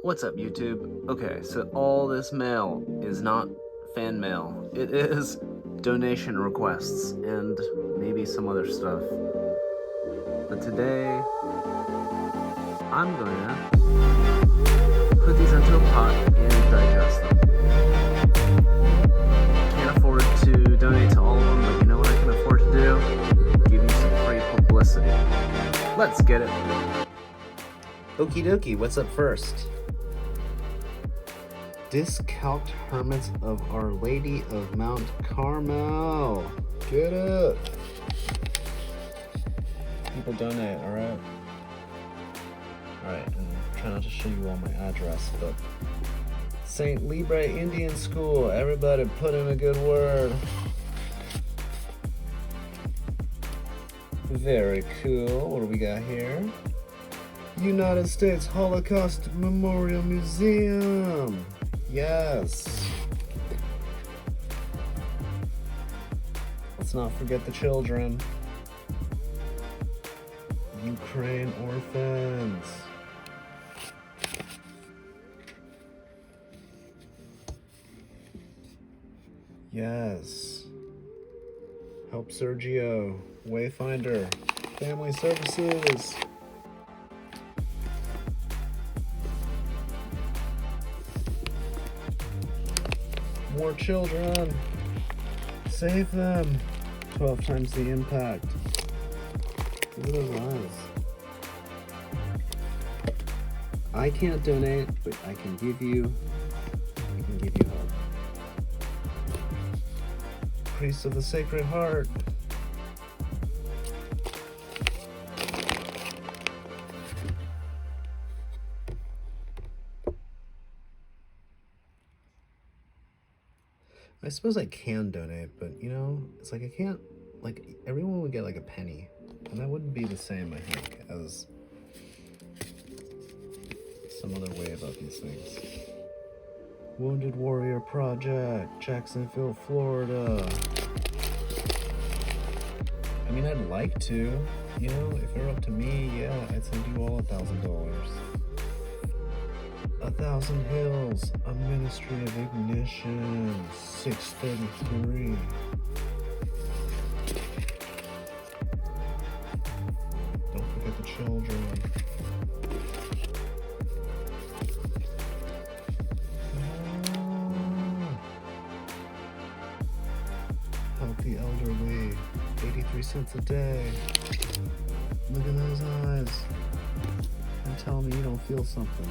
What's up, YouTube? Okay, so all this mail is not fan mail. It is donation requests and maybe some other stuff. But today, I'm gonna put these into a pot and digest them. Can't afford to donate to all of them, but you know what I can afford to do? Give you some free publicity. Let's get it. Okie dokie, what's up first? Discalced Hermits of Our Lady of Mount Carmel. Get it. People donate, alright? Alright, and try not to show you all my address, but St. Libre Indian School, everybody put in a good word. Very cool. What do we got here? United States Holocaust Memorial Museum. Yes. Let's not forget the children. Ukraine orphans. Yes. Help Sergio. Wayfinder. Family Services. More children. Save them. 12 times the impact. Look at those eyes. I can't donate, but I can give you hope. Priest of the Sacred Heart. I suppose I can donate, but you know, it's like I can't, like, everyone would get like a penny, and that wouldn't be the same, I think, as some other way about these things. Wounded Warrior Project, Jacksonville, Florida. I mean, I'd like to, you know, if it were up to me, yeah, I'd send you all $1,000. 1,000 Hills, a Ministry of Ignition, 633. Don't forget the children. Help the elderly, 83 cents a day. Look at those eyes. And tell me you don't feel something.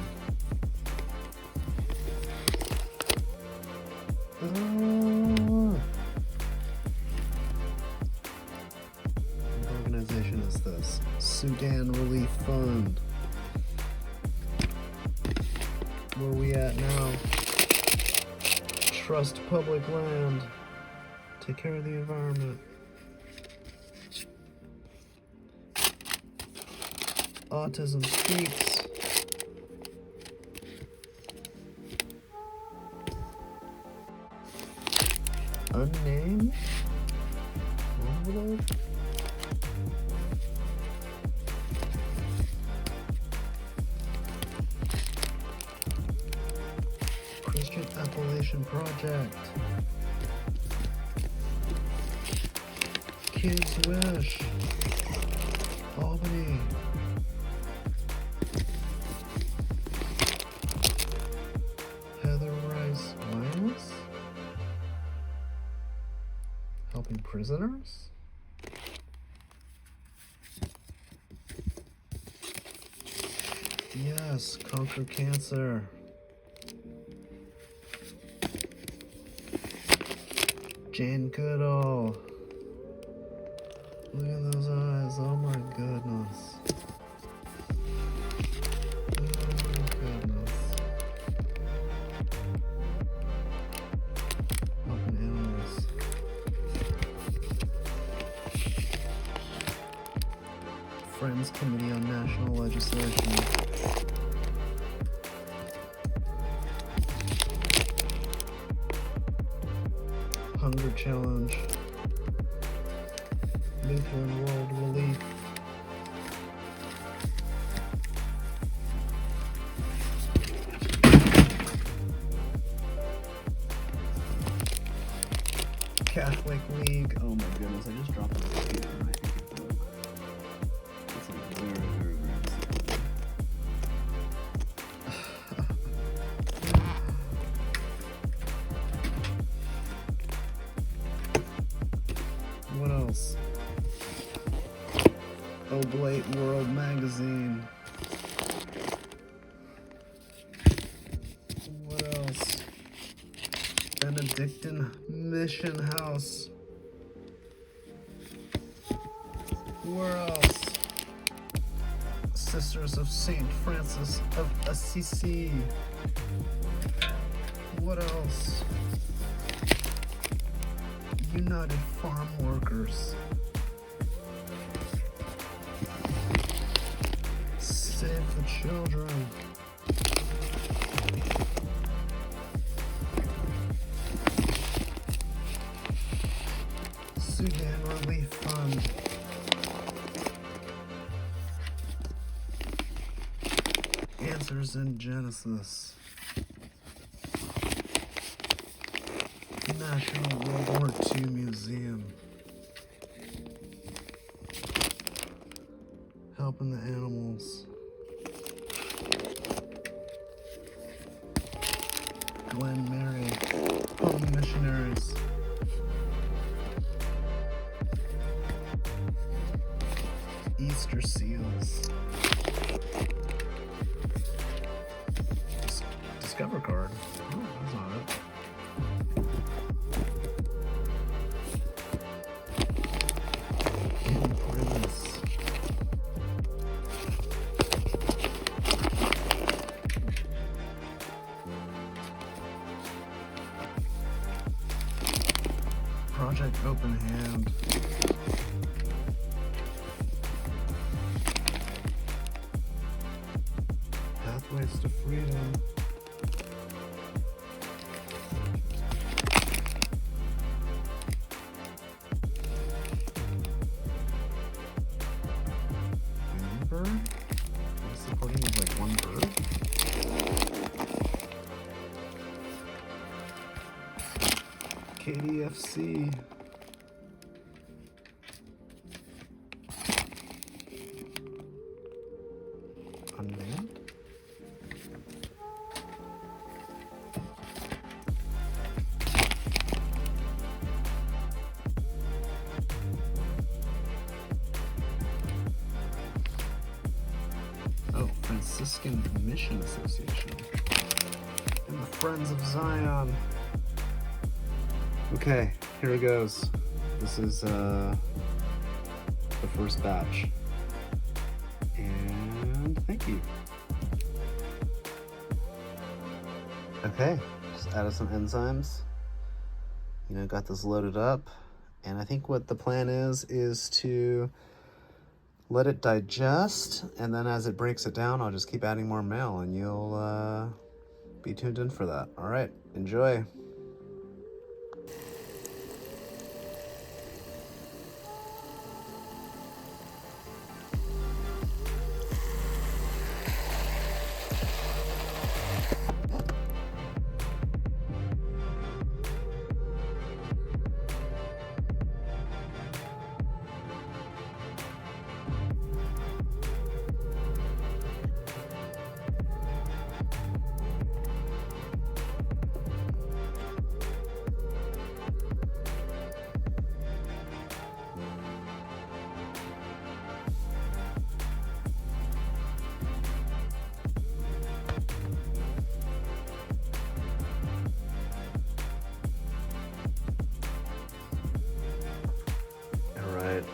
What organization is this? Sudan Relief Fund. Where are we at now? Trust public land. Take care of the environment. Autism Speaks. Unnamed envelope. Christian Appalachian Project. Kids Wish. Albany. Heather Rice Wireless. Helping prisoners? Yes, conquer cancer. Jane Goodall. Look at those eyes. Oh my goodness. Oh my goodness. Helping animals. Friends Committee on National Legislation. Hunger Challenge. Lutheran World Relief. Catholic League. Oh my goodness, I just dropped this computer and I think it broke. It's like very, very, very disappointing. What else? Oblate World Magazine. What else? Benedictine Mission House. Where else? Sisters of Saint Francis of Assisi. What else? United Farm Workers. Save the Children. Sudan Relief Fund. Answers in Genesis. National World War II Museum. Helping the animals. Glen Mary. Home Missionaries. Easter Seals. Discover card. Oh, that's not it. Imprints. Project Open Hand. Pathways to Freedom. Bird? What's the coding of like one bird? KDFC. Unnamed? Oh, Franciscan Mission Association. And the Friends of Zion. Okay, here it goes. This is the first batch. And thank you. Okay, just added some enzymes. You know, got this loaded up. And I think what the plan is to let it digest, and then as it breaks it down, I'll just keep adding more mail, and you'll be tuned in for that. All right, enjoy.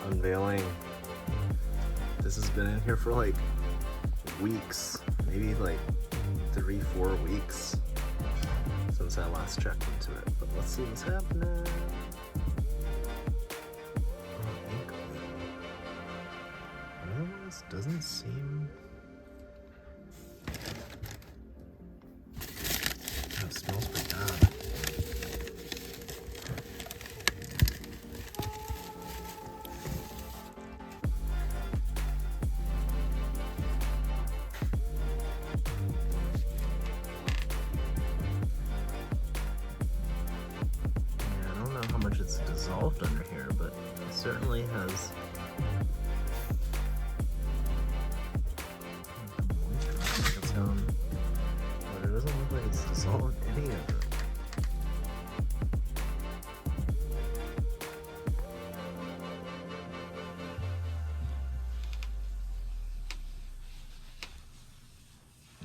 Unveiling. This has been in here for like weeks, maybe like 3-4 weeks since I last checked into it. But let's see what's happening. Oh, this doesn't seem. Oh, it smells pretty bad. It's soft under here, but it certainly has it's gone, but it doesn't look like it's dissolved any of it.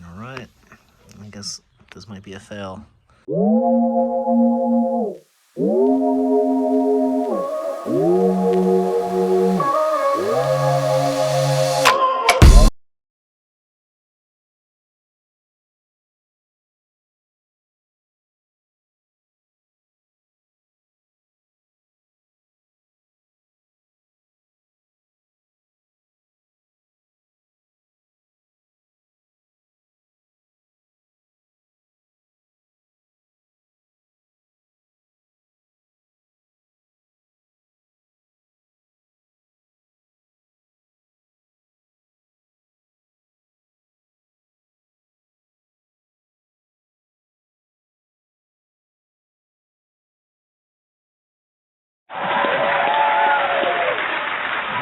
All right, I guess this might be a fail.